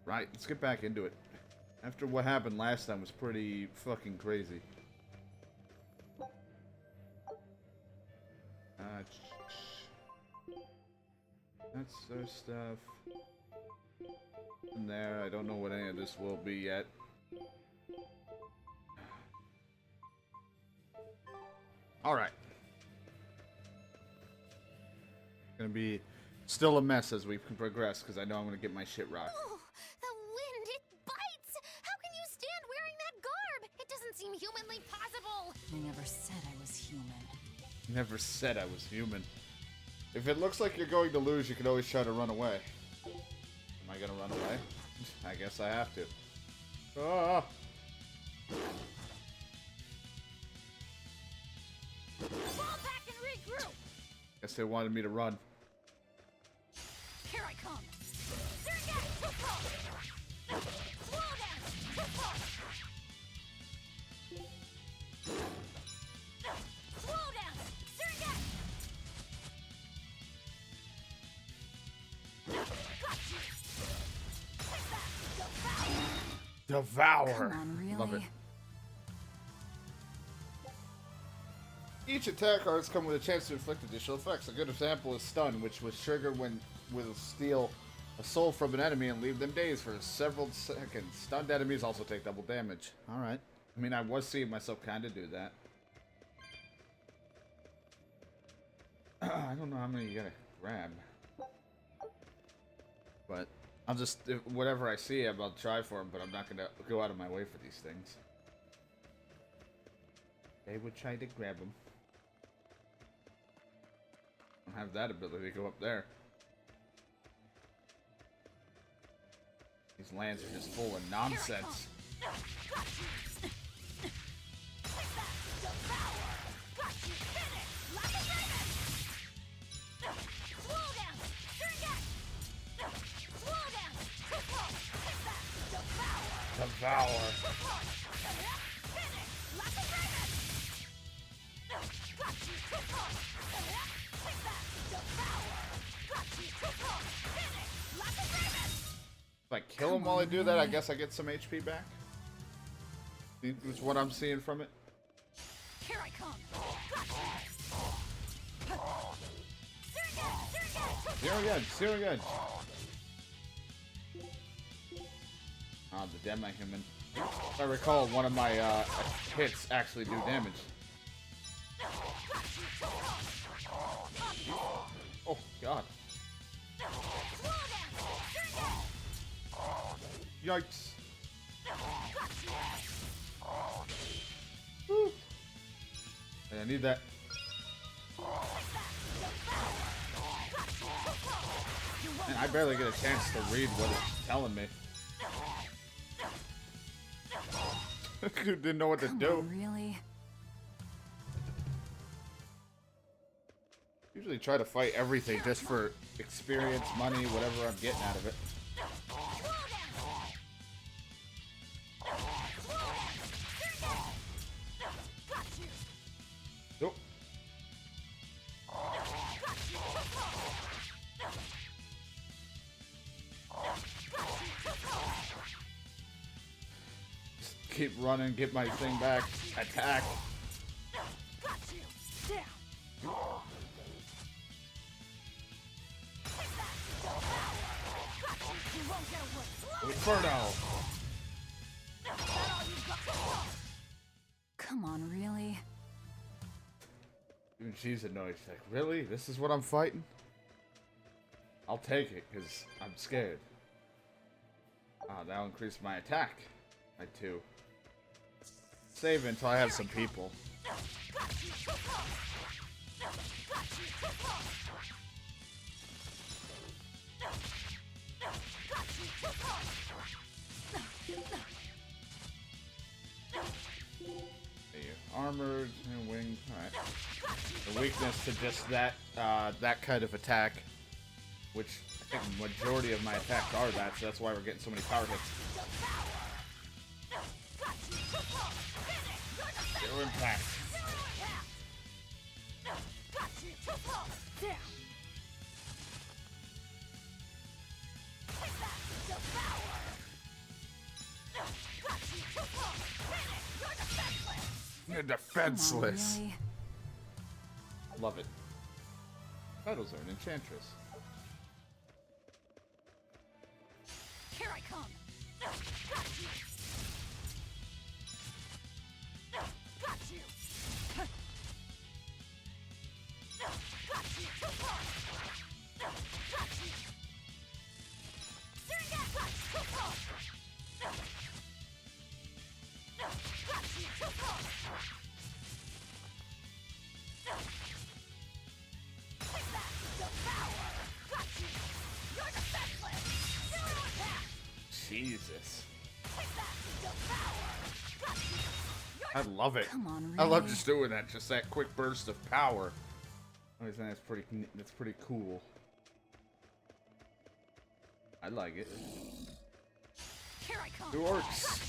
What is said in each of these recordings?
Right, let's get back into it. After what happened last time was pretty fucking crazy. That's our stuff. In there, I don't know what any of this will be yet. Alright. Gonna be still a mess as we progress, because I know I'm gonna get my shit rocked. Oh, the wind, it bites! How can you stand wearing that garb? It doesn't seem humanly possible! I never said I was human. Never said I was human. If it looks like you're going to lose, you can always try to run away. Am I gonna run away? I guess I have to. Ah! Fall back and regroup! Guess they wanted me to run. Here I come! Sergei, football! Slow down! Football! Slow down! Sergei! Got you! Take that! Devour! Come on, really? Love it. Each attack cards come with a chance to inflict additional effects. A good example is Stun, which was triggered when will steal a soul from an enemy and leave them dazed for several seconds. Stunned enemies also take double damage. Alright. I mean, I was seeing myself kind of do that. I don't know how many you gotta grab. But I'll just, whatever I see, I'll try for them, but I'm not gonna go out of my way for these things. They would try to grab them. I don't have that ability to go up there. These lands are just full of nonsense. Devour. If I kill him while I do that, I guess I get some HP back. That's what I'm seeing from it. Here I come. Zero again, zero again. Ah, the demi-human. If I recall, one of my hits actually do damage. Oh, God. Yikes. Woo. Hey, I need that. Man, I barely get a chance to read what it's telling me. Didn't know what to do. On, really? Usually try to fight everything just for experience, money, whatever I'm getting out of it. Nope. Just keep running, get my thing back, attack. Inferno! Come on, really? Even she's annoyed. She's like, really? This is what I'm fighting? I'll take it, because I'm scared. Ah, that'll increase my attack by 2. Save until I have some people. Armored and winged. Alright. The weakness to just that that kind of attack, which I think the majority of my attacks are that, so that's why we're getting so many power hits. Zero impact. defenseless. Really? Love it. Petals are an enchantress. Here I come. Got you. Got you. Got you. Got you. Jesus. I love it. Come on, I love really? just doing that, just that quick burst of power. I think that's pretty cool. I like it. Here I come. It works.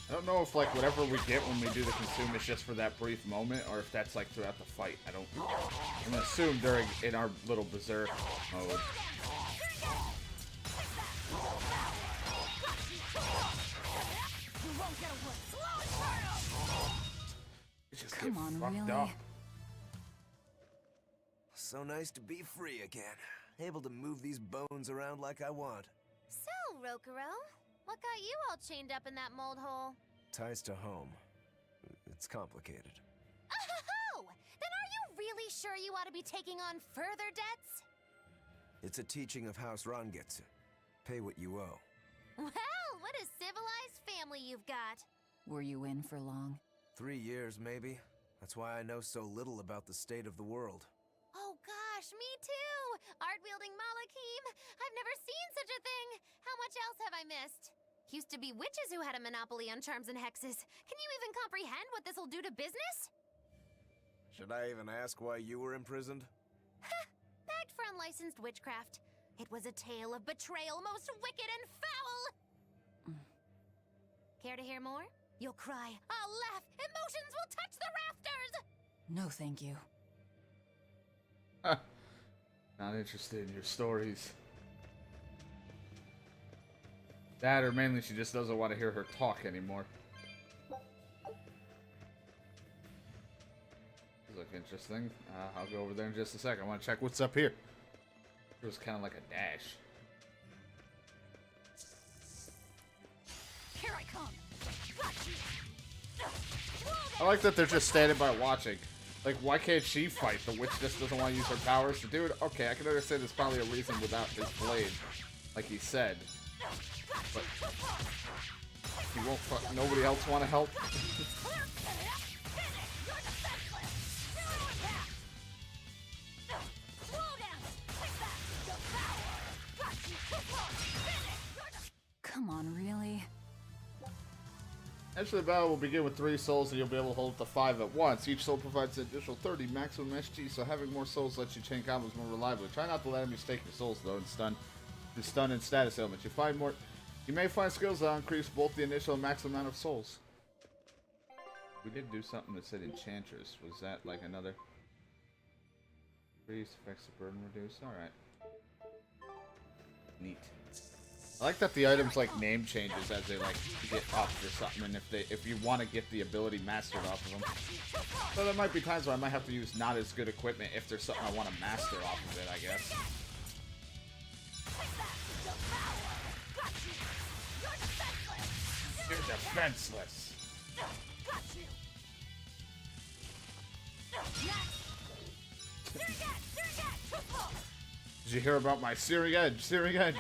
I don't know if like whatever we get when we do the consume is just for that brief moment, or if that's like throughout the fight. I'm gonna assume in our little berserk mode. It just Come on, fucked really? up. So nice to be free again. Able to move these bones around like I want. So, Rokuro, what got you all chained up in that mold hole? Ties to home. It's complicated. Oh! Then are you really sure you ought to be taking on further debts? It's a teaching of House Rangetsu. Pay what you owe. Well, what a civilized family you've got. Were you in for long? 3 years, maybe. That's why I know so little about the state of the world. Oh gosh, me too! Art-wielding Malakim! I've never seen such a thing! How much else have I missed? Used to be witches who had a monopoly on charms and hexes. Can you even comprehend what this'll do to business? Should I even ask why you were imprisoned? Bagged for unlicensed witchcraft. It was a tale of betrayal most wicked and foul! Care to hear more? You'll cry, I'll laugh, emotions will touch the rafters! No, thank you. Not interested in your stories. That, or mainly she just doesn't want to hear her talk anymore. This looks interesting. I'll go over there in just a second. I want to check what's up here. It was kind of like a dash. Here I come. Got you. I like that they're just standing by watching. Like, why can't she fight? The witch just doesn't want to use her powers. So, dude, okay, I can understand there's probably a reason without his blade, like he said. But he won't. Nobody else want to help. Come on, really? Actually, the battle will begin with 3 souls, and you'll be able to hold up to 5 at once. Each soul provides an additional 30 maximum SG, so having more souls lets you chain combos more reliably. Try not to let enemies take your souls, though, and stun and status ailments. You may find skills that increase both the initial and maximum amount of souls. We did do something that said Enchantress. Was that like another? Increase affects the burden reduce. Alright. Neat. I like that the items like name changes as they like get up or something, and if you want to get the ability mastered off of them. So there might be times where I might have to use not as good equipment if there's something I want to master off of it, I guess. You're defenseless. Did you hear about my Searing Edge? Searing Edge.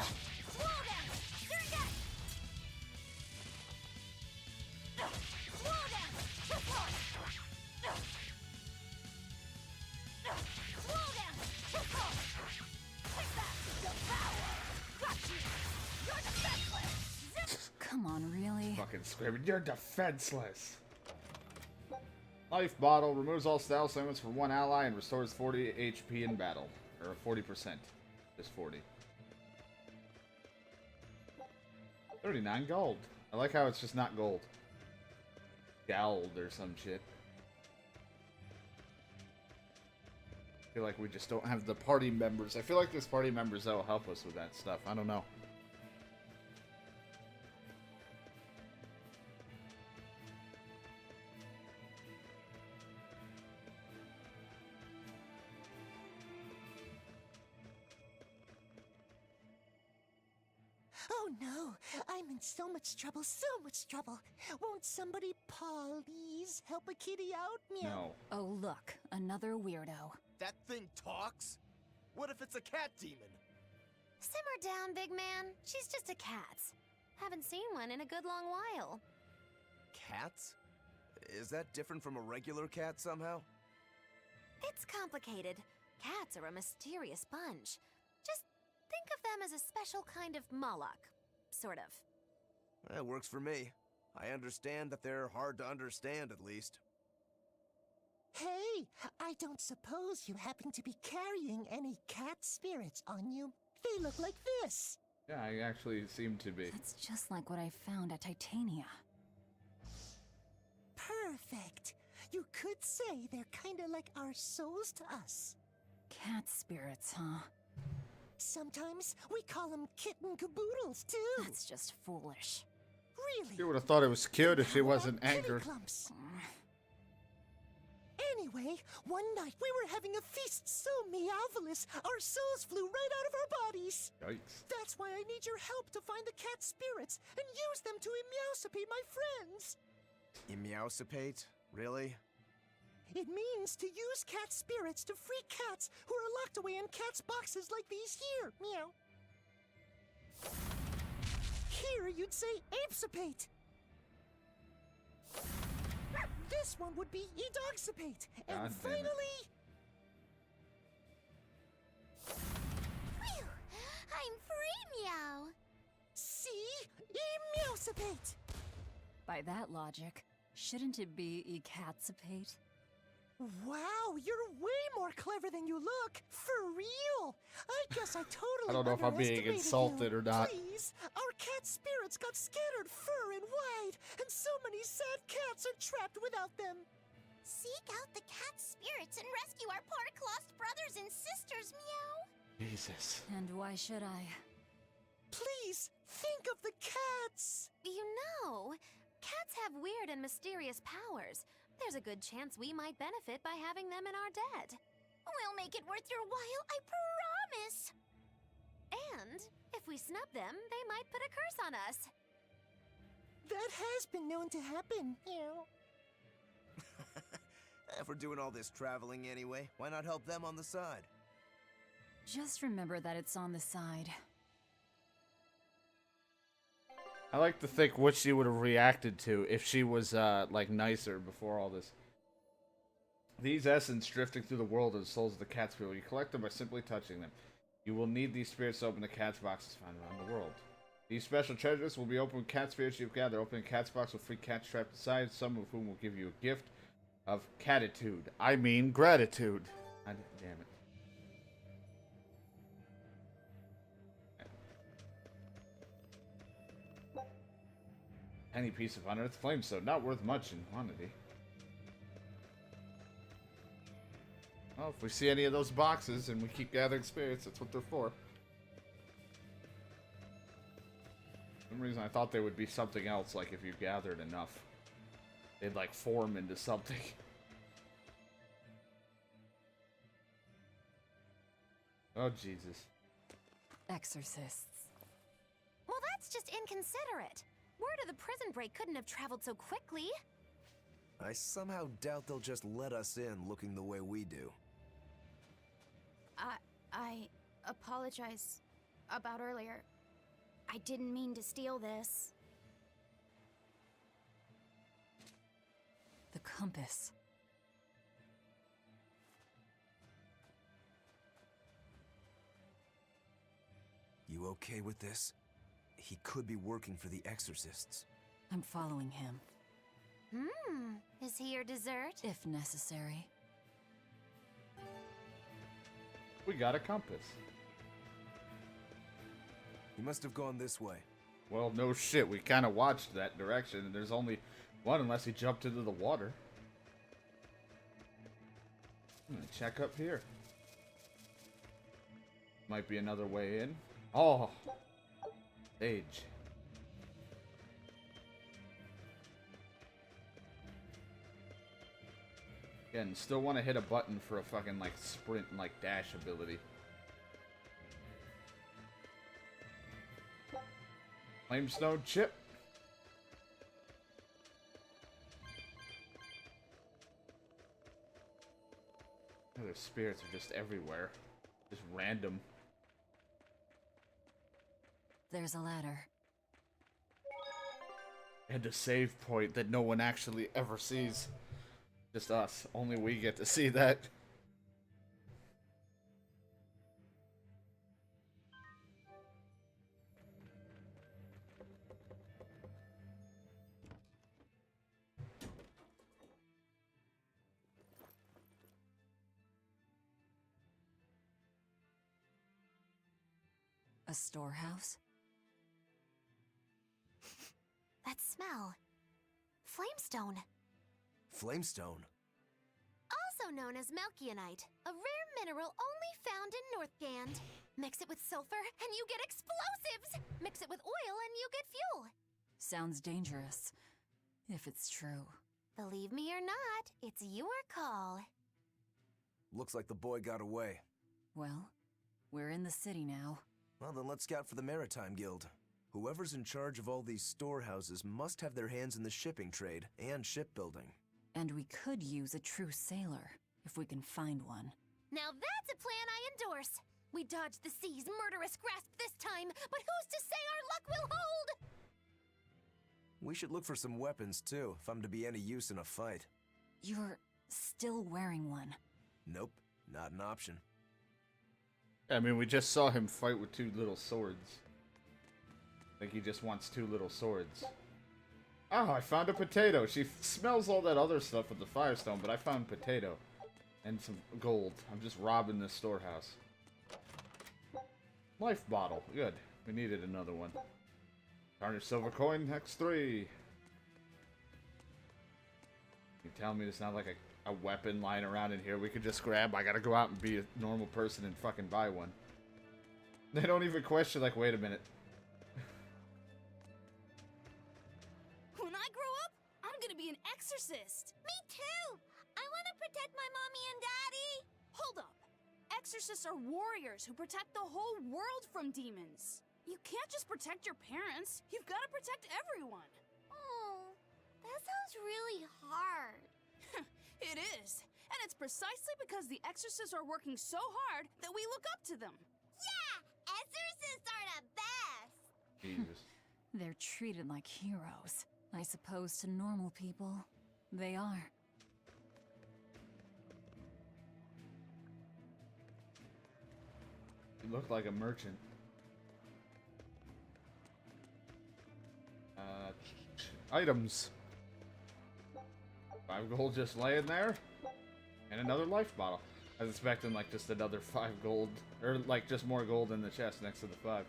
Come on, really? Fucking screaming, you're defenseless. Life bottle removes all status limits for one ally and restores 40 HP in battle. Or 40%. Just 40. 39 gold. I like how it's just not gold. Gold or some shit. feel like we just don't have the party members. I feel like there's party members that will help us with that stuff. I don't know. Oh no, I'm in so much trouble, so much trouble. Won't somebody please help a kitty out? Meow. No. Oh, look, another weirdo. That thing talks? What if it's a cat demon? Simmer down, big man. She's just a cat. Haven't seen one in a good long while. Cats? Is that different from a regular cat somehow? It's complicated. Cats are a mysterious bunch. Just think of them as a special kind of Moloch. Sort of. That works for me. I understand that they're hard to understand, at least. Hey, I don't suppose you happen to be carrying any cat spirits on you. They look like this. Yeah, I actually seem to be. That's just like what I found at Titania. Perfect. You could say they're kinda like our souls to us. Cat spirits, huh? Sometimes we call them kitten caboodles, too. That's just foolish. Really? She would have thought it was cute if she How wasn't about kitty anchored. clumps? Anyway, one night we were having a feast so meowvelous, our souls flew right out of our bodies. Yikes. That's why I need your help to find the cat spirits and use them to meowsipate my friends. Meowsipate? Really? It means to use cat spirits to free cats who are locked away in cats' boxes like these here. Meow. Here you'd say apesipate. This one would be edogsipate. And God damn it. finally... Phew! I'm free, meow. See? Meowsipate. By that logic, shouldn't it be ecatsipate? Wow, you're way more clever than you look. For real. I guess I totally I don't know if I'm being underestimated insulted you. or not. Please, our cat spirits got scattered far and wide, and so many sad cats are trapped without them. Seek out the cat spirits and rescue our poor lost brothers and sisters, meow. Jesus. And why should I? Please, think of the cats. You know, cats have weird and mysterious powers. There's a good chance we might benefit by having them in our dead. We'll make it worth your while, I promise! And if we snub them, they might put a curse on us. That has been known to happen. Meow. If we're doing all this traveling anyway, why not help them on the side? Just remember that it's on the side. I like to think what she would have reacted to if she was, like, nicer before all this. These essence drifting through the world are the souls of the cat spirit. You collect them by simply touching them. You will need these spirits to open the cat's boxes found around the world. These special treasures will be opened with cat spirits you've gathered. Open a cat's box with free cats trapped inside, some of whom will give you a gift of catitude. I mean gratitude. God damn it. Any piece of unearthed flamestone, not worth much in quantity. Well, if we see any of those boxes and we keep gathering spirits, that's what they're for. For some reason I thought they would be something else, like if you gathered enough. They'd like form into something. Oh, Jesus. Exorcists. Well, that's just inconsiderate. Word of the prison break couldn't have traveled so quickly. I somehow doubt they'll just let us in looking the way we do. I apologize about earlier. I didn't mean to steal this. The compass. You okay with this? He could be working for the exorcists. I'm following him, Is he your dessert? if necessary. We got a compass. He must have gone this way. Well, no shit. We kind of watched that direction, and there's only one unless he jumped into the water. I'm gonna check up here. might be another way in. Oh! Stage. Again, still want to hit a button for a fucking, like, sprint and, like, dash ability. Flamestone chip. Their spirits are just everywhere. Just random. There's a ladder. And a save point that no one actually ever sees. Just us. Only we get to see that. A storehouse? That smell. Flamestone. Flamestone? Also known as Melchionite, a rare mineral only found in Northgand. Mix it with sulfur and you get explosives! Mix it with oil and you get fuel! Sounds dangerous. If it's true. Believe me or not, it's your call. Looks like the boy got away. Well, we're in the city now. Well, then let's scout for the Maritime Guild. Whoever's in charge of all these storehouses must have their hands in the shipping trade and shipbuilding. And we could use a true sailor, if we can find one. Now that's a plan I endorse! We dodged the sea's murderous grasp this time, but who's to say our luck will hold? We should look for some weapons, too, if I'm to be any use in a fight. You're still wearing one. Nope, not an option. I mean, we just saw him fight with 2 little swords. I think he just wants 2 little swords. Oh, I found a potato. She smells all that other stuff with the Firestone, but I found potato. And some gold. I'm just robbing this storehouse. Life bottle. Good. We needed another one. Tarnished silver coin, X3. You tell me it's not like a weapon lying around in here we could just grab? I gotta go out and be a normal person and fucking buy one. They don't even question, like, wait a minute. When I grow up, I'm gonna be an exorcist. Me too! I want to protect my mommy and daddy! Hold up. Exorcists are warriors who protect the whole world from demons. You can't just protect your parents. You've got to protect everyone. Oh, that sounds really hard. It is. And it's precisely because the exorcists are working so hard that we look up to them. Yeah! Exorcists are the best! Jesus. They're treated like heroes. I suppose to normal people, they are. You look like a merchant. Items. 5 gold just laying there. And another life bottle. I was expecting like just another 5 gold. Or like just more gold in the chest next to the 5.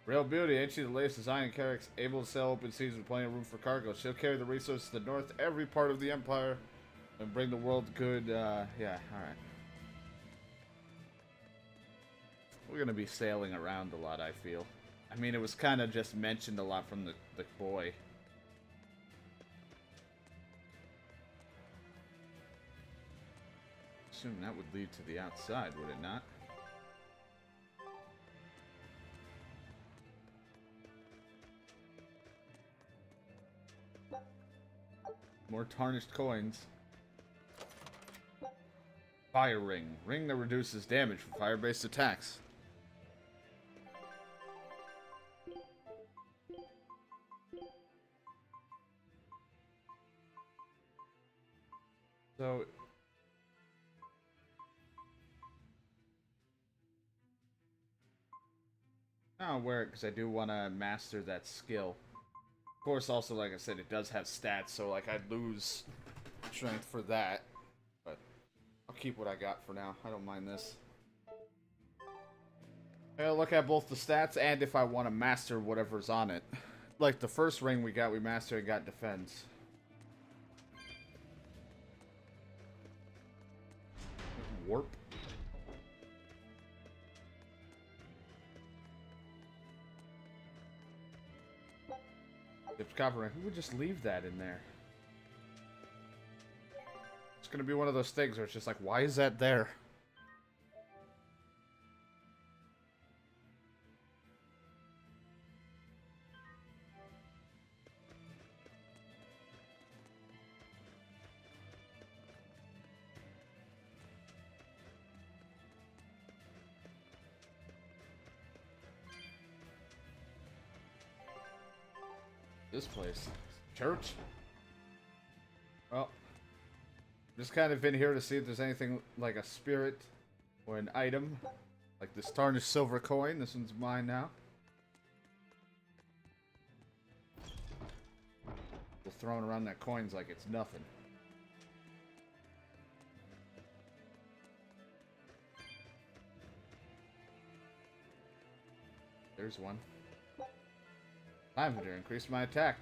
Real beauty, ain't she the latest design in Carrick's, able to sell open seas with plenty of room for cargo. She'll carry the resources to the north, every part of the Empire, and bring the world good, yeah, alright. We're gonna be sailing around a lot, I feel. I mean, it was kind of just mentioned a lot from the boy. Assume that would lead to the outside, would it not? More tarnished coins. Fire ring. Ring that reduces damage from fire-based attacks. So... I'll wear it because I do want to master that skill. Of course, also, like I said, it does have stats, so, like, I'd lose strength for that. But I'll keep what I got for now. I don't mind this. I'll look at both the stats and if I want to master whatever's on it. Like, the first ring we mastered and got defense. warp. If copper, who would just leave that in there? It's gonna be one of those things where it's just like, why is that there? This place. Church? Well, just kind of in here to see if there's anything like a spirit or an item. Like this tarnished silver coin. This one's mine now. We're throwing around that coins like it's nothing. There's one. Time to increase my attack.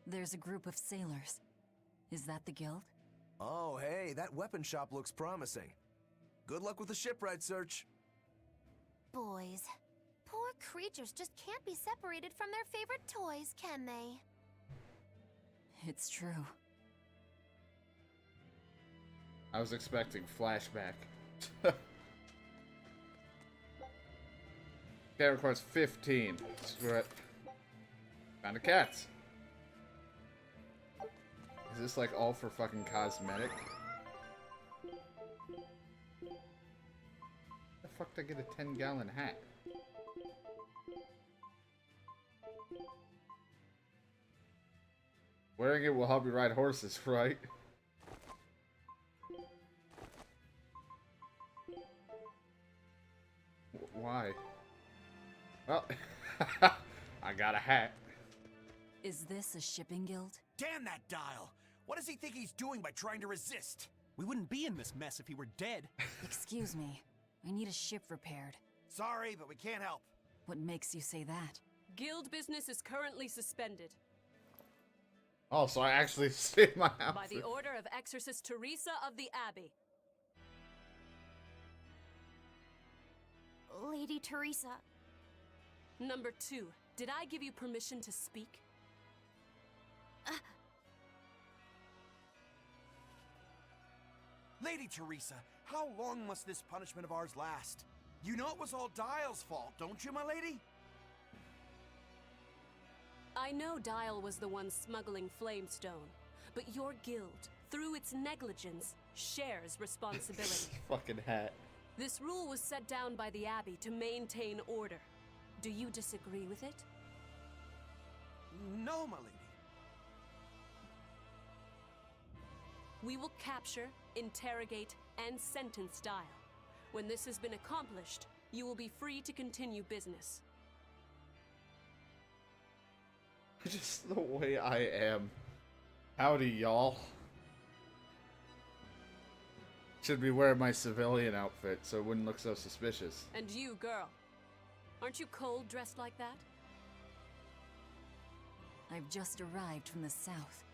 There's a group of sailors. Is that the guild? Oh, hey, that weapon shop looks promising. Good luck with the shipwright search. Boys. Poor creatures just can't be separated from their favorite toys, can they? It's true. I was expecting flashback. Okay, records 15. Screw it. Found a cats. Is this like all for fucking cosmetic? How the fuck did I get a 10-gallon hat? Wearing it will help you ride horses, right? Why? Well, I got a hat. Is this a shipping guild? Damn that dial! What does he think he's doing by trying to resist? We wouldn't be in this mess if he were dead. Excuse me. I need a ship repaired. Sorry, but we can't help. What makes you say that? Guild business is currently suspended Oh, so I actually saved my outfit. by the order of Exorcist Teresa of the Abbey. Lady Teresa. Number 2, did I give you permission to speak? Lady Teresa, how long must this punishment of ours last? You know it was all Dial's fault, don't you, my lady? I know Dial was the one smuggling Flamestone, but your guild, through its negligence, shares responsibility. Fucking hat. This rule was set down by the Abbey to maintain order. Do you disagree with it? No, my lady. We will capture, interrogate, and sentence Dial. When this has been accomplished, you will be free to continue business. Just the way I am. Howdy, y'all. Should be wearing my civilian outfit so it wouldn't look so suspicious. And you, girl, aren't you cold dressed like that? I've just arrived from the south.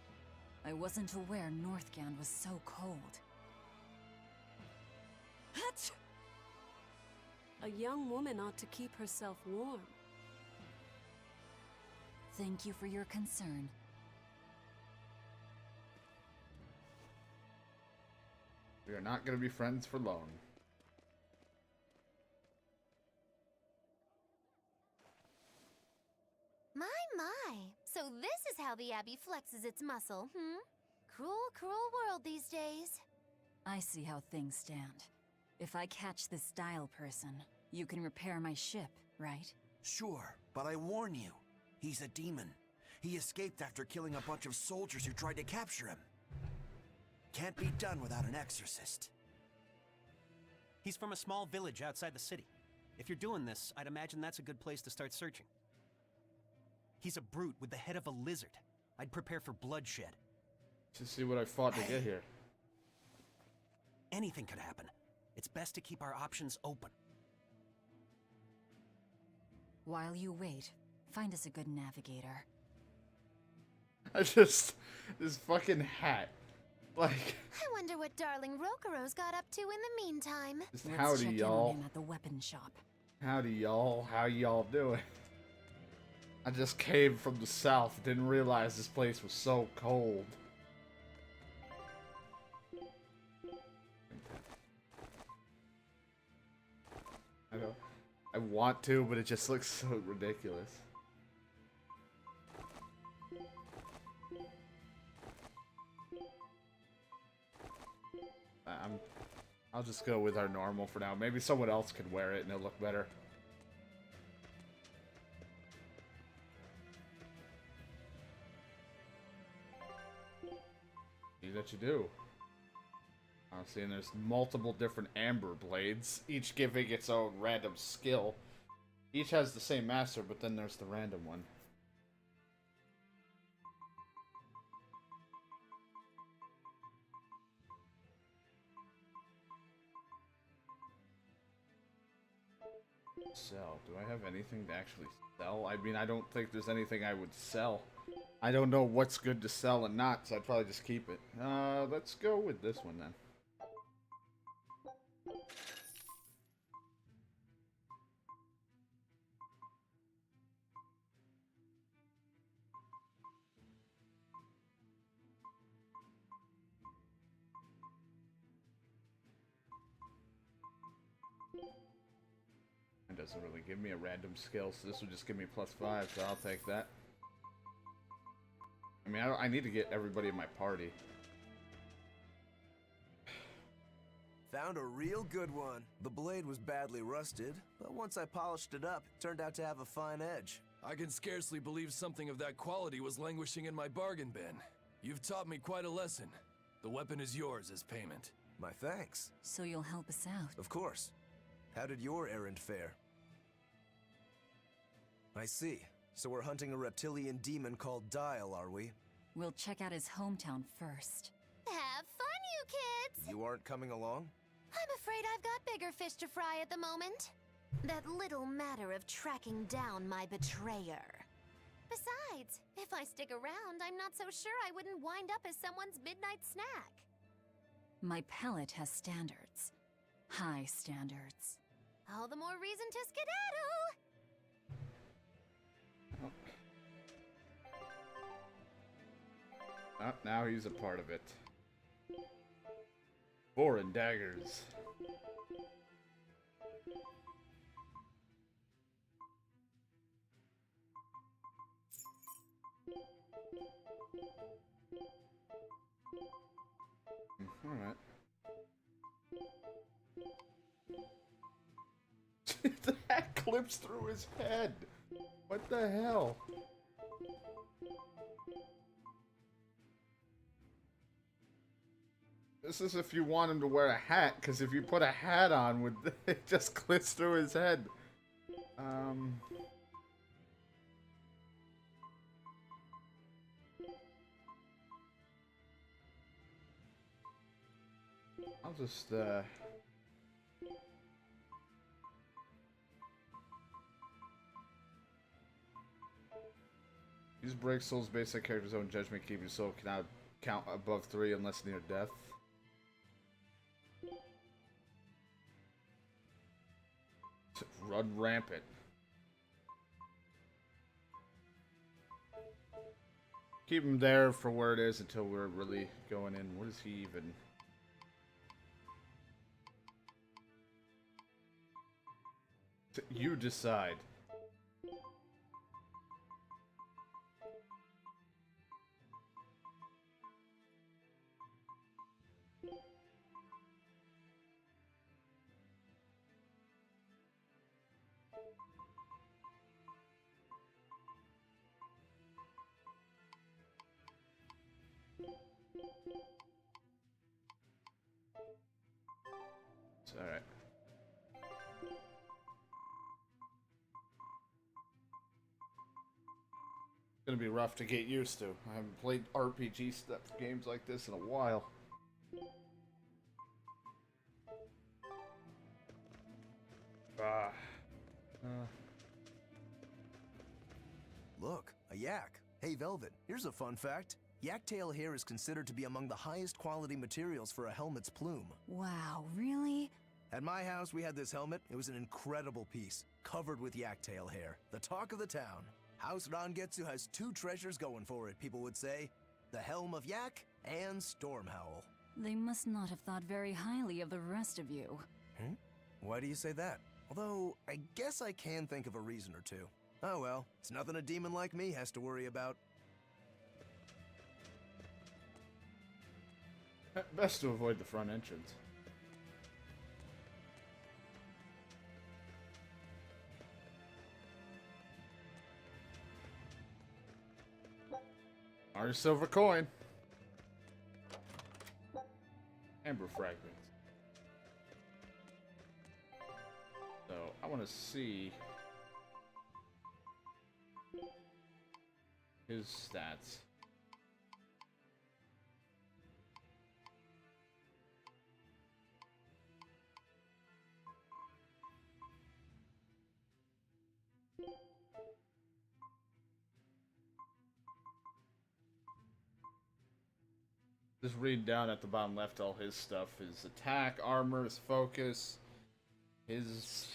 I wasn't aware Northgand was so cold. A young woman ought to keep herself warm. Thank you for your concern. We are not going to be friends for long. My. So this is how the Abbey flexes its muscle, Cruel, cruel world these days. I see how things stand. If I catch this Dial person, you can repair my ship, right? Sure, but I warn you, he's a demon. He escaped after killing a bunch of soldiers who tried to capture him. Can't be done without an exorcist. He's from a small village outside the city. If you're doing this, I'd imagine that's a good place to start searching. He's a brute with the head of a lizard. I'd prepare for bloodshed. To see what I fought to get here. Anything could happen. It's best to keep our options open. While you wait, find us a good navigator. This fucking hat. Like, I wonder what darling Rokuro's got up to in the meantime. just Let's howdy, check in y'all. on him at the weapon shop. Howdy, y'all. How y'all doing? I just came from the south. Didn't realize this place was so cold. I know. I want to, but it just looks so ridiculous. I'll just go with our normal for now. Maybe someone else can wear it and it'll look better. See that you do. I'm seeing there's multiple different amber blades, each giving its own random skill. Each has the same master, but then there's the random one. Sell. Do I have anything to actually sell? I mean, I don't think there's anything I would sell. I don't know what's good to sell and not, so I'd probably just keep it. Let's go with this one then. It doesn't really give me a random skill, so this would just give me +5, so I'll take that. I mean, I need to get everybody in my party. Found a real good one. The blade was badly rusted, but once I polished it up, it turned out to have a fine edge. I can scarcely believe something of that quality was languishing in my bargain bin. You've taught me quite a lesson. The weapon is yours as payment. My thanks. So you'll help us out. Of course. How did your errand fare? I see. So we're hunting a reptilian demon called Dial, are we? We'll check out his hometown first. Have fun, you kids! You aren't coming along? I'm afraid I've got bigger fish to fry at the moment. That little matter of tracking down my betrayer. Besides, if I stick around, I'm not so sure I wouldn't wind up as someone's midnight snack. My palate has standards. High standards. All the more reason to skedaddle! Oh, now he's a part of it. Foreign daggers. Alright. That clips through his head. What the hell? This is if you want him to wear a hat, because if you put a hat on, with it just clips through his head. I'll just use break soul's basic character's own judgment. Keep your soul cannot count above 3 unless near death. Run rampant. Keep him there for where it is until we're really going in. What is he even? You decide. It's all right. It's gonna be rough to get used to. I haven't played RPG stuff, games like this in a while. Look, a yak. Hey, Velvet, here's a fun fact. Yak tail hair is considered to be among the highest quality materials for a helmet's plume. Wow, really? At my house, we had this helmet. It was an incredible piece, covered with yak tail hair. The talk of the town. House Rangetsu has two treasures going for it, people would say. The Helm of Yak and Stormhowl. They must not have thought very highly of the rest of you. Why do you say that? Although, I guess I can think of a reason or two. Oh well, it's nothing a demon like me has to worry about. Best to avoid the front entrance. Our silver coin. Amber fragments. So, I want to see his stats. Just read down at the bottom left all his stuff. His attack, armor, his focus, his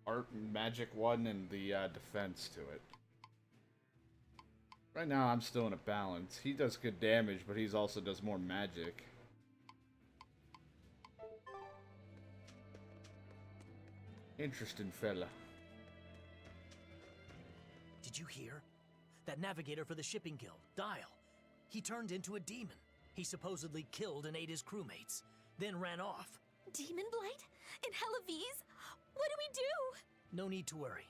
art magic one, and the defense to it. Right now I'm still in a balance. He does good damage, but he also does more magic. Interesting fella. Did you hear? That navigator for the shipping guild, Dial. He turned into a demon. He supposedly killed and ate his crewmates, then ran off. Demon Blight? In Halaviz? What do we do? No need to worry.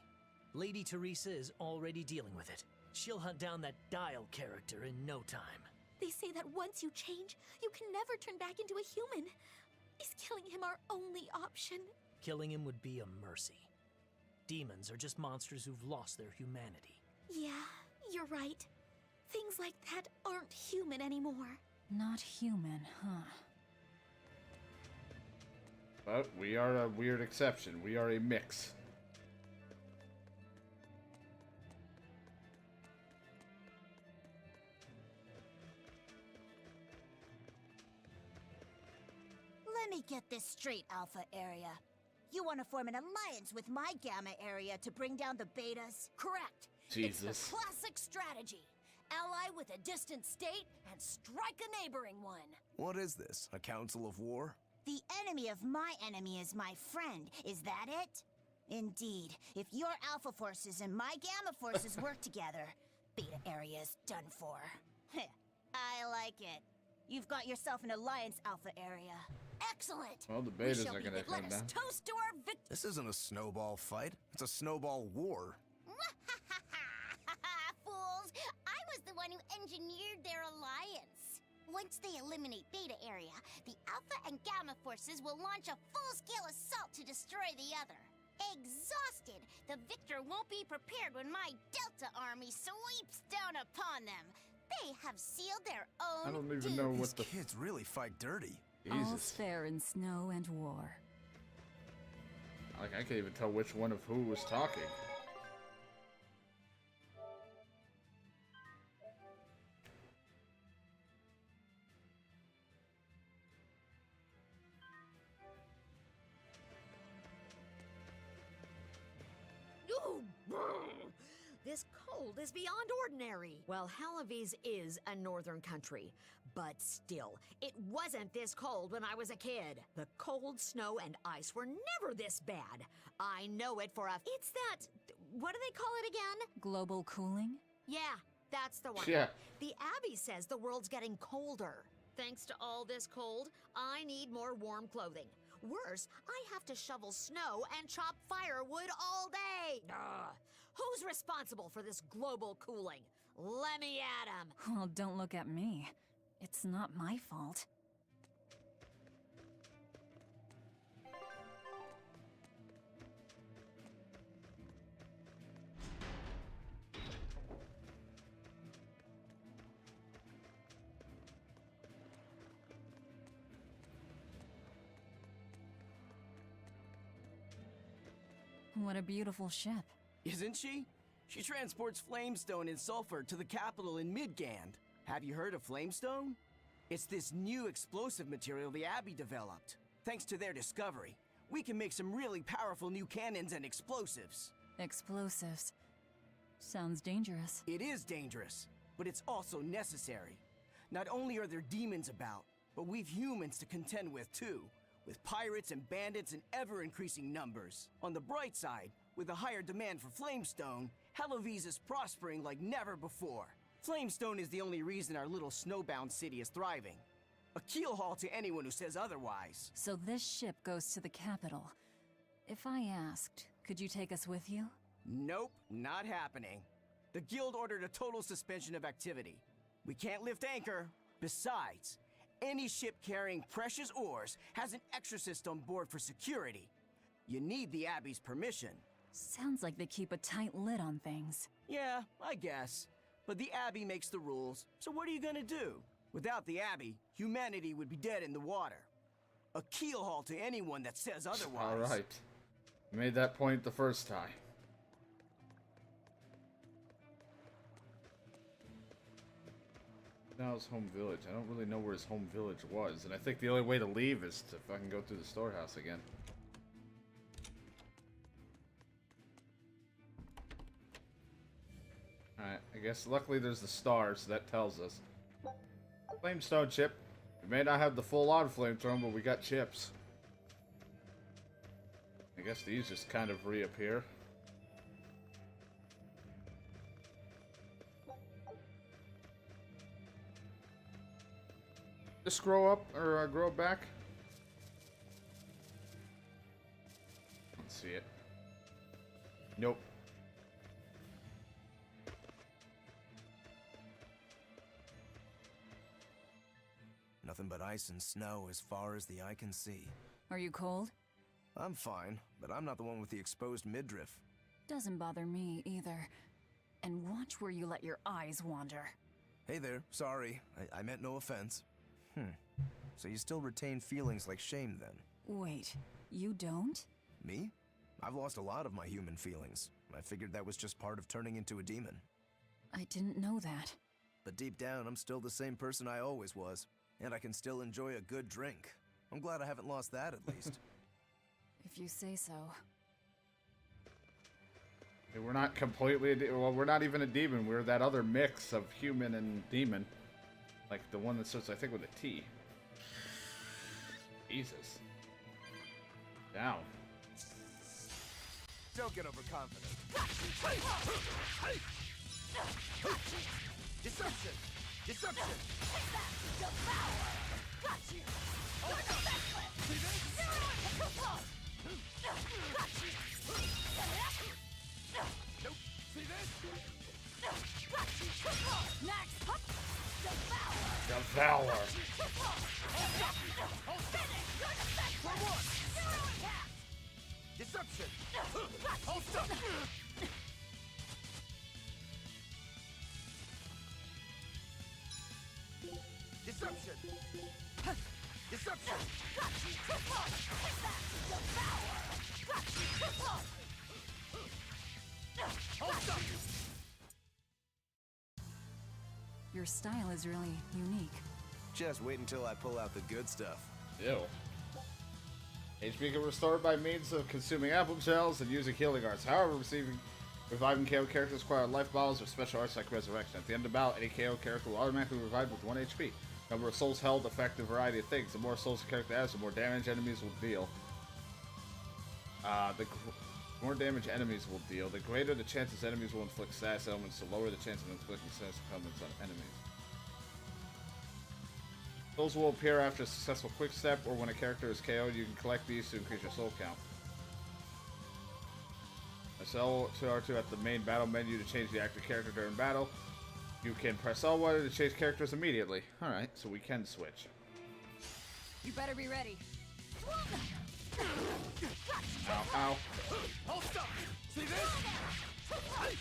Lady Teresa is already dealing with it. She'll hunt down that Dial character in no time. They say that once you change, you can never turn back into a human. Is killing him our only option? Killing him would be a mercy. Demons are just monsters who've lost their humanity. Yeah, you're right. Things like that aren't human anymore. Not human, huh? But we are a weird exception. We are a mix. Let me get this straight, Alpha Area. You want to form an alliance with my Gamma Area to bring down the Betas? Correct. Jesus. It's the classic strategy. Ally with a distant state and strike a neighboring one. What is this? A council of war? The enemy of my enemy is my friend. Is that it? Indeed. If your Alpha forces and my Gamma forces work together, Beta Area is done for. I like it. You've got yourself an alliance, Alpha Area. Excellent. Well, the betas are gonna come Let us down. toast to our victory. This isn't a snowball fight. It's a snowball war. Fools! I was the one who engineered their alliance. Once they eliminate Beta Area, the Alpha and Gamma forces will launch a full-scale assault to destroy the other. Exhausted, the victor won't be prepared when my Delta army sweeps down upon them. They have sealed their own I don't even know These what the kids really fight dirty. All's Jesus. fair in snow and war. Like I can't even tell which one of who was talking. Ooh, this cold is beyond ordinary. Well, Halaviz is a northern country, but still, it wasn't this cold when I was a kid. The cold, snow, and ice were never this bad. I know it for a... It's that... What do they call it again? Global cooling? Yeah, that's the one. Yeah. The Abbey says the world's getting colder. Thanks to all this cold, I need more warm clothing. Worse, I have to shovel snow and chop firewood all day. Ugh. Who's responsible for this global cooling? Let me at 'em. Well, don't look at me. It's not my fault. What a beautiful ship. Isn't she? She transports flamestone and sulfur to the capital in Midgand. Have you heard of flamestone? It's this new explosive material the Abbey developed. Thanks to their discovery, we can make some really powerful new cannons and explosives. Explosives. Sounds dangerous. It is dangerous, but it's also necessary. Not only are there demons about, but we've humans to contend with too, with pirates and bandits in ever-increasing numbers. On the bright side, with a higher demand for flamestone, Hellowese is prospering like never before. Flamestone is the only reason our little snowbound city is thriving. A keelhaul to anyone who says otherwise. So this ship goes to the capital. If I asked, could you take us with you? Nope, not happening. The guild ordered a total suspension of activity. We can't lift anchor. Besides, any ship carrying precious ores has an exorcist on board for security. You need the Abbey's permission. Sounds like they keep a tight lid on things. Yeah, I guess. But the Abbey makes the rules, so what are you gonna do? Without the Abbey, humanity would be dead in the water. A keelhaul to anyone that says otherwise. Alright. Made that point the first time. Now his home village. I don't really know where his home village was, and I think the only way to leave is to fucking go through the storehouse again. Alright, I guess luckily there's the stars, so that tells us. Flamestone chip. We may not have the full-on flamethrower, but we got chips. I guess these just kind of reappear. Just grow up, or grow back? Let's see it. Nope. Nothing but ice and snow as far as the eye can see. Are you cold? I'm fine, but I'm not the one with the exposed midriff. Doesn't bother me either. And watch where you let your eyes wander. Hey there, sorry. I meant no offense. So you still retain feelings like shame then? Wait, you don't? Me? I've lost a lot of my human feelings. I figured that was just part of turning into a demon. I didn't know that. But deep down, I'm still the same person I always was. And I can still enjoy a good drink. I'm glad I haven't lost that at least. If you say so. We're not completely, well, we're not even a demon. We're that other mix of human and demon. Like the one that starts, I think, with a T. Jesus. Down. Don't get overconfident. Deception! Deception! Nope. See this? Next! Devour! Deception! Hold up! Deception! Deception! Hold up! Your style is really unique. Just wait until I pull out the good stuff. Ew. HP can restore by means of consuming apple shells and using healing arts. However, reviving KO characters require life bottles or special arts like resurrection. At the end of battle, any KO character will automatically revive with 1 HP. Number of souls held affect a variety of things. The more souls a character has, the more damage enemies will deal. The more damage enemies will deal, the greater the chances enemies will inflict status elements, the lower the chance of inflicting status elements on enemies. Souls will appear after a successful quick step or when a character is KO'd. You can collect these to increase your soul count. Press L2R2 at the main battle menu to change the active character during battle. You can press L1 to change characters immediately. Alright, so we can switch. You better be ready. Ow, ow. Hold up! See this?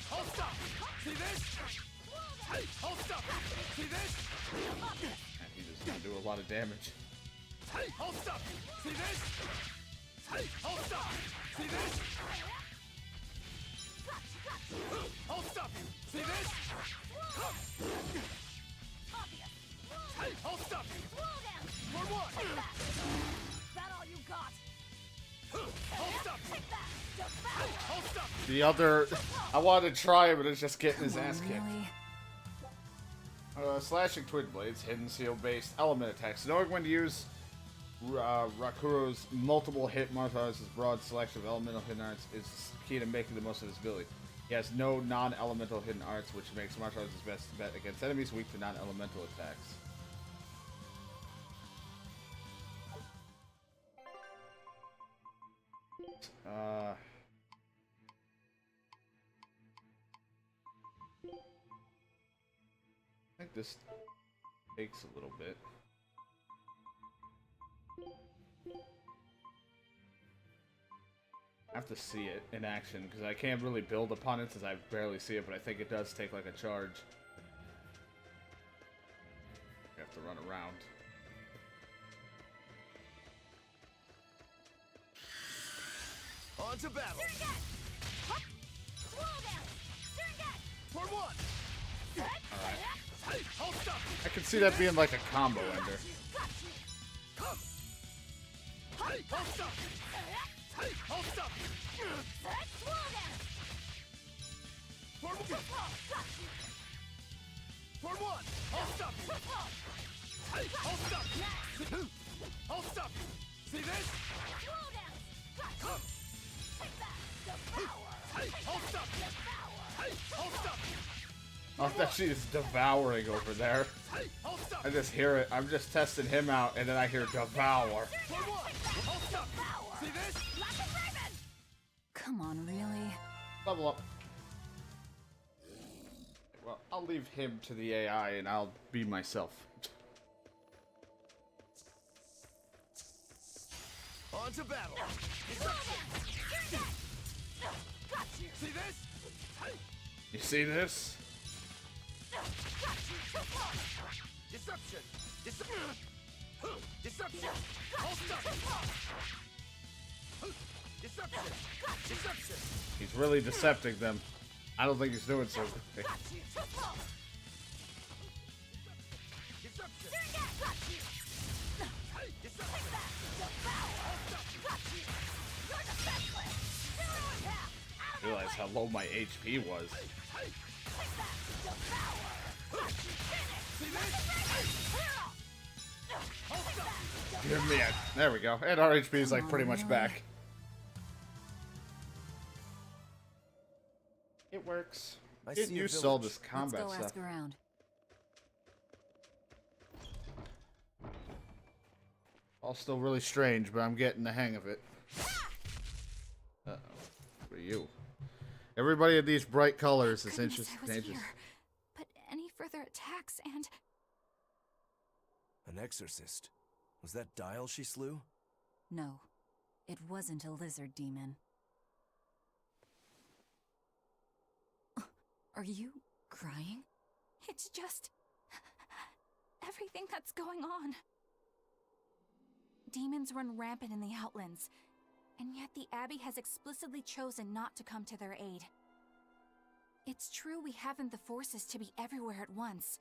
Hold up! See this? Hold up! See this? And he does not do a lot of damage. Hold up! See this? Hold up! See this? I'll stop you! See this? Hey, I'll stop you! For what? That all you got? I'll stop you! Hey, I'll stop you! The other, I wanted to try it, but it's just getting his ass kicked. Slashing twin blades, hidden seal based element attacks. Knowing when to use Rakuro's multiple hit martial arts' broad selection of elemental hidden arts is key to making the most of his ability. He has no non-elemental hidden arts, which makes martial arts his best bet against enemies weak to non-elemental attacks. I think this takes a little bit. I have to see it in action because I can't really build upon it since I barely see it, but I think it does take like a charge. You have to run around. On to battle! For what? Alright. Hey, I'll stop you! I can see that being like a combo ender. Come! Hey, I'll stop you! Hey, I'll stop you! For what? I'll stop you! Hey, I'll stop you! I'll stop you! See this? Come! Hey, I'll stop you! Hey, I'll stop you! Oh, that she is devouring over there. Hey, I'll stop I just hear it. I'm just testing him out, and then I hear devour. For what? I'll stop you! See this? Come on, really? Level up. Well, I'll leave him to the AI, and I'll be myself. On to battle! See this? Hey! You see this? Deception! Deception! I'll stop you! Deception! Deception! He's really decepting them. I don't think he's doing so great. I realize how low my HP was. Give me it. There we go. And our HP is like pretty much back. It works. I Getting see a used to all village. this combat Let's go stuff. ask around. All still really strange, but I'm getting the hang of it. Uh-oh. What are you? Everybody in these bright colors is Goodness, interesting. I was here. But any further attacks and... An exorcist. Was that Dial she slew? No, it wasn't a lizard demon. Are you crying? It's just... everything that's going on. Demons run rampant in the Outlands, and yet the Abbey has explicitly chosen not to come to their aid. It's true we haven't the forces to be everywhere at once,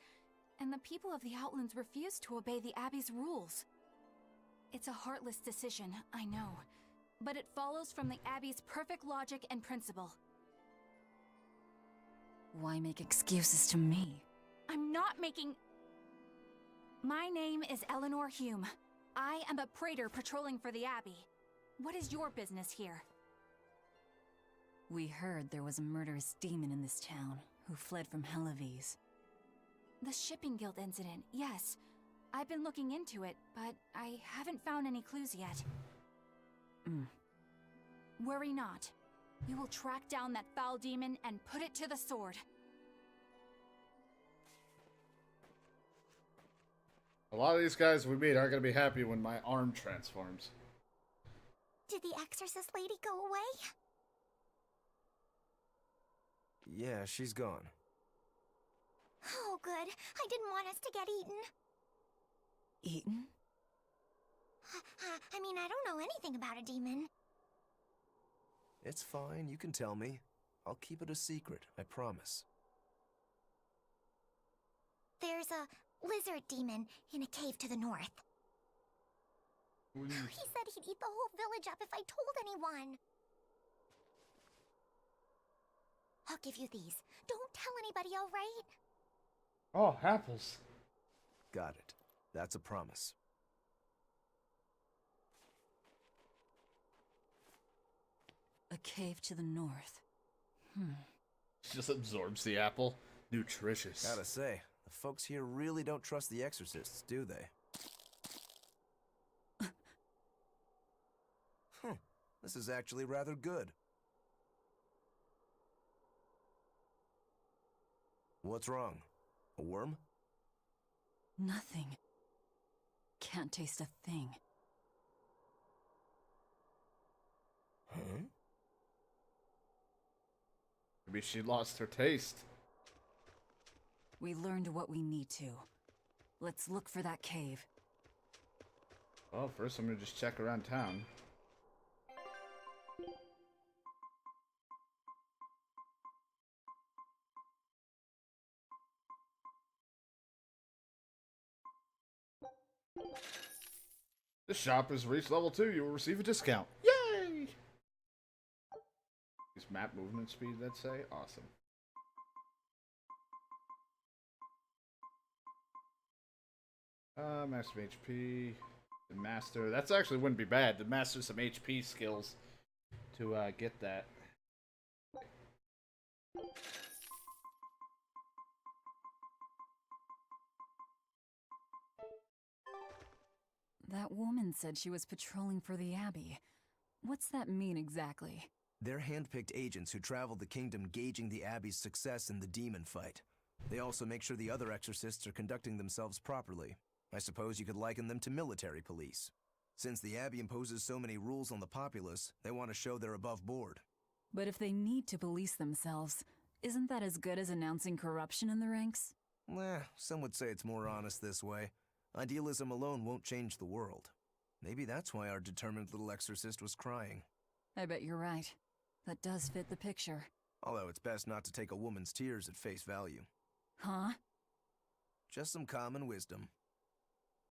and the people of the Outlands refuse to obey the Abbey's rules. It's a heartless decision, I know, but it follows from the Abbey's perfect logic and principle. Why make excuses to me? I'm not making... My name is Eleanor Hume. I am a praetor patrolling for the Abbey. What is your business here? We heard there was a murderous demon in this town who fled from Helavis. The Shipping Guild incident, yes. I've been looking into it, but I haven't found any clues yet. Worry not. We will track down that foul demon and put it to the sword. A lot of these guys we meet aren't going to be happy when my arm transforms. Did the exorcist lady go away? Yeah, she's gone. Oh, good. I didn't want us to get eaten. Eaten? I mean, I don't know anything about a demon. It's fine, you can tell me. I'll keep it a secret, I promise. There's a lizard demon in a cave to the north. He said he'd eat the whole village up if I told anyone. I'll give you these. Don't tell anybody, all right? Oh, apples. Got it. That's a promise. A cave to the north. Just absorbs the apple. Nutritious. Gotta say, the folks here really don't trust the exorcists, do they? This is actually rather good. What's wrong? A worm? Nothing. Can't taste a thing. Huh? Maybe she lost her taste. We learned what we need to. Let's look for that cave. Well, first I'm gonna just check around town. This shop has reached level 2. You will receive a discount. Yay! Is map movement speed, let's say? Awesome. Master of HP. The master. That's actually wouldn't be bad. To master some HP skills to get that. That woman said she was patrolling for the Abbey. What's that mean exactly? They're handpicked agents who travel the kingdom gauging the Abbey's success in the demon fight. They also make sure the other exorcists are conducting themselves properly. I suppose you could liken them to military police. Since the Abbey imposes so many rules on the populace, they want to show they're above board. But if they need to police themselves, isn't that as good as announcing corruption in the ranks? Some would say it's more honest this way. Idealism alone won't change the world. Maybe that's why our determined little exorcist was crying. I bet you're right. That does fit the picture. Although it's best not to take a woman's tears at face value. Huh? Just some common wisdom.